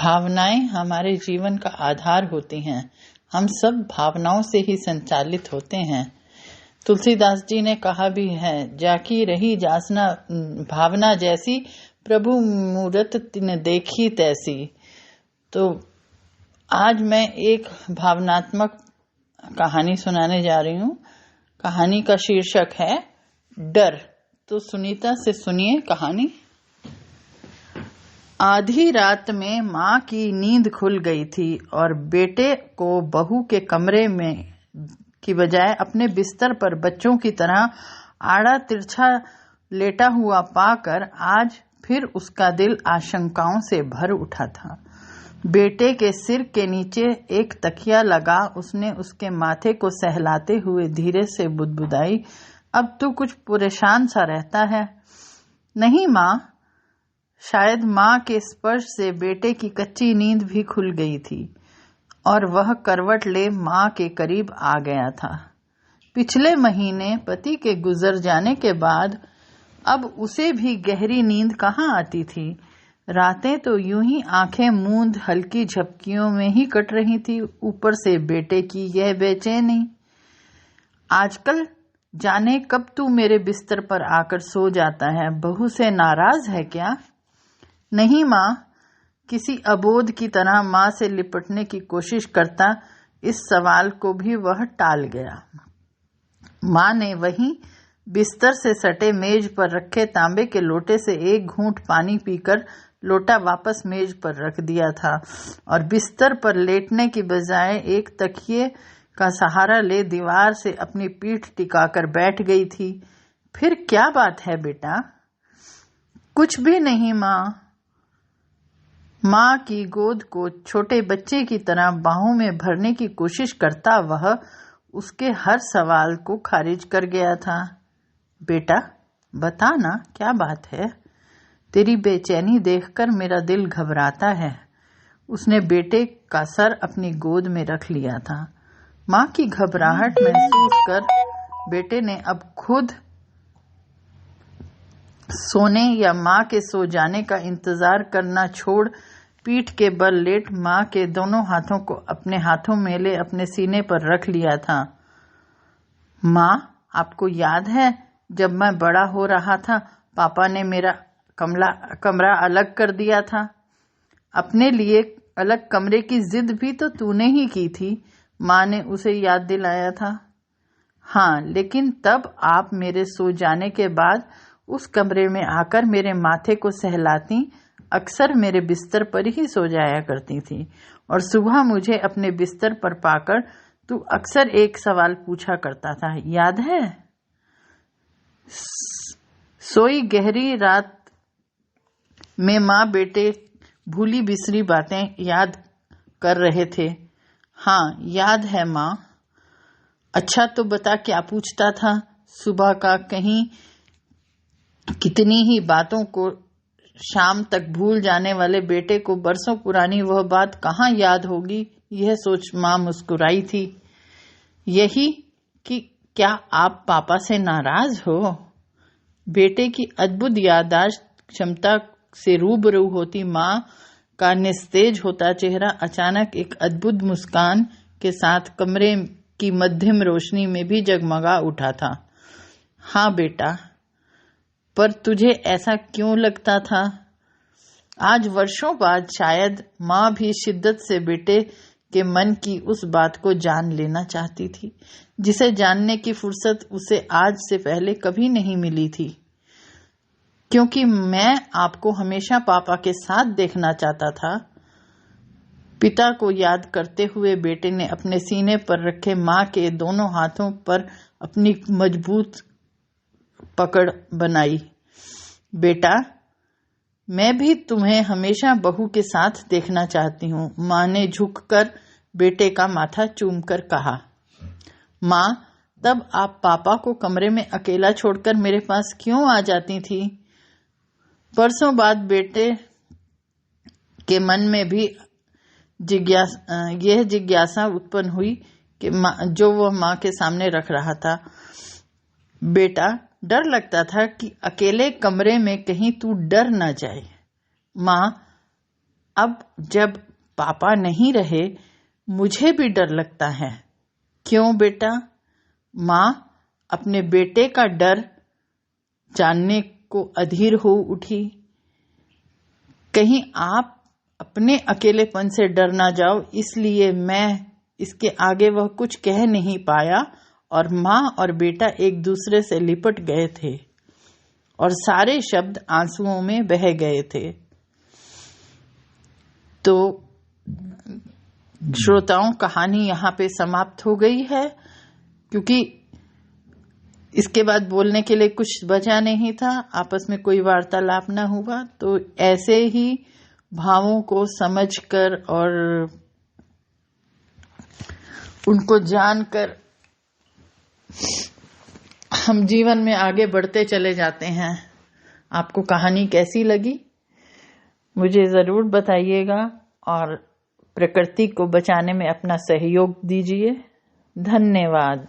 भावनाएं हमारे जीवन का आधार होती हैं। हम सब भावनाओं से ही संचालित होते हैं। तुलसीदास जी ने कहा भी है, जाकी रही जासना भावना जैसी, प्रभु मूरत तिन देखी तैसी। तो आज मैं एक भावनात्मक कहानी सुनाने जा रही हूँ। कहानी का शीर्षक है डर। तो सुनीता से सुनिए कहानी। आधी रात में माँ की नींद खुल गई थी और बेटे को बहू के कमरे में की बजाय अपने बिस्तर पर बच्चों की तरह आड़ा तिरछा लेटा हुआ पाकर आज फिर उसका दिल आशंकाओं से भर उठा था। बेटे के सिर के नीचे एक तकिया लगा उसने उसके माथे को सहलाते हुए धीरे से बुदबुदाई, अब तू कुछ परेशान सा रहता है। नहीं माँ। शायद माँ के स्पर्श से बेटे की कच्ची नींद भी खुल गई थी और वह करवट ले माँ के करीब आ गया था। पिछले महीने पति के गुजर जाने के बाद अब उसे भी गहरी नींद कहाँ आती थी। रातें तो यूं ही आंखें मूंद हल्की झपकियों में ही कट रही थी। ऊपर से बेटे की यह बेचैनी। आजकल जाने कब तू मेरे बिस्तर पर आकर सो जाता है। बहू से नाराज है क्या? नहीं माँ। किसी अबोध की तरह माँ से लिपटने की कोशिश करता इस सवाल को भी वह टाल गया। माँ ने वहीं बिस्तर से सटे मेज पर रखे तांबे के लोटे से एक घूंट पानी पीकर लोटा वापस मेज पर रख दिया था और बिस्तर पर लेटने की बजाय एक तकिए का सहारा ले दीवार से अपनी पीठ टिकाकर बैठ गई थी। फिर क्या बात है बेटा? कुछ भी नहीं माँ। माँ की गोद को छोटे बच्चे की तरह बाहों में भरने की कोशिश करता वह उसके हर सवाल को खारिज कर गया था। बेटा बता ना, क्या बात है? तेरी बेचैनी देखकर मेरा दिल घबराता है। उसने बेटे का सर अपनी गोद में रख लिया था। माँ की घबराहट महसूस कर बेटे ने अब खुद सोने या माँ के सो जाने का इंतजार करना छोड़ पीठ के बल लेट माँ के दोनों हाथों को अपने हाथों में ले अपने सीने पर रख लिया था। माँ, आपको याद है जब मैं बड़ा हो रहा था पापा ने मेरा कमरा अलग कर दिया था। अपने लिए अलग कमरे की जिद भी तो तूने ही की थी। माँ ने उसे याद दिलाया था। हाँ, लेकिन तब आप मेरे सो जाने के बाद उस कमरे में आकर मेरे माथे को सहलाती, अक्सर मेरे बिस्तर पर ही सो जाया करती थी और सुबह मुझे अपने बिस्तर पर पाकर तू अक्सर एक सवाल पूछा करता था, याद है? सोई गहरी रात में माँ बेटे भूली बिसरी बातें याद कर रहे थे। हाँ याद है माँ। अच्छा तो बता क्या पूछता था? सुबह का कहीं कितनी ही बातों को शाम तक भूल जाने वाले बेटे को बरसों पुरानी वह बात कहाँ याद होगी, यह सोच माँ मुस्कुराई थी। यही कि क्या आप पापा से नाराज हो? बेटे की अद्भुत याददाश्त क्षमता से रूबरू होती माँ का निस्तेज होता चेहरा अचानक एक अद्भुत मुस्कान के साथ कमरे की मध्यम रोशनी में भी जगमगा उठा था। हाँ बेटा, पर तुझे ऐसा क्यों लगता था? आज वर्षों बाद शायद माँ भी शिद्दत से बेटे के मन की उस बात को जान लेना चाहती थी जिसे जानने की फुर्सत उसे आज से पहले कभी नहीं मिली थी। क्योंकि मैं आपको हमेशा पापा के साथ देखना चाहता था। पिता को याद करते हुए बेटे ने अपने सीने पर रखे माँ के दोनों हाथों पर अपनी मजबूत पकड़ बनाई। बेटा, मैं भी तुम्हें हमेशा बहू के साथ देखना चाहती हूँ, माँ ने झुककर बेटे का माथा चूमकर कहा। माँ, तब आप पापा को कमरे में अकेला छोड़कर मेरे पास क्यों आ जाती थी? परसों बाद बेटे के मन में भी यह जिज्ञासा उत्पन्न हुई कि जो वह माँ के सामने रख रहा था। बेटा, डर लगता था कि अकेले कमरे में कहीं तू डर न जाए। माँ, अब जब पापा नहीं रहे मुझे भी डर लगता है। क्यों बेटा? माँ अपने बेटे का डर जानने को अधीर हो उठी। कहीं आप अपने अकेलेपन से डर ना जाओ, इसलिए मैं इसके आगे वह कुछ कह नहीं पाया और माँ और बेटा एक दूसरे से लिपट गए थे और सारे शब्द आंसुओं में बह गए थे। तो श्रोताओं, कहानी यहाँ पे समाप्त हो गई है, क्योंकि इसके बाद बोलने के लिए कुछ बचा नहीं था, आपस में कोई वार्तालाप ना हुआ। तो ऐसे ही भावों को समझकर और उनको जानकर हम जीवन में आगे बढ़ते चले जाते हैं। आपको कहानी कैसी लगी मुझे जरूर बताइएगा और प्रकृति को बचाने में अपना सहयोग दीजिए। धन्यवाद।